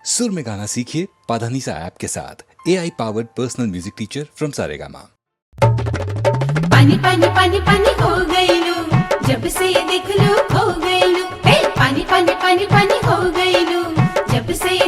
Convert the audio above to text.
सुर में गाना सीखिए पाधानीसा ऐप के साथ। AI powered personal music teacher from Saregama. पानी पानी पानी पानी हो गईलू, जब से देख लू हो गईलू। हे पानी पानी पानी पानी हो गईलू, जब से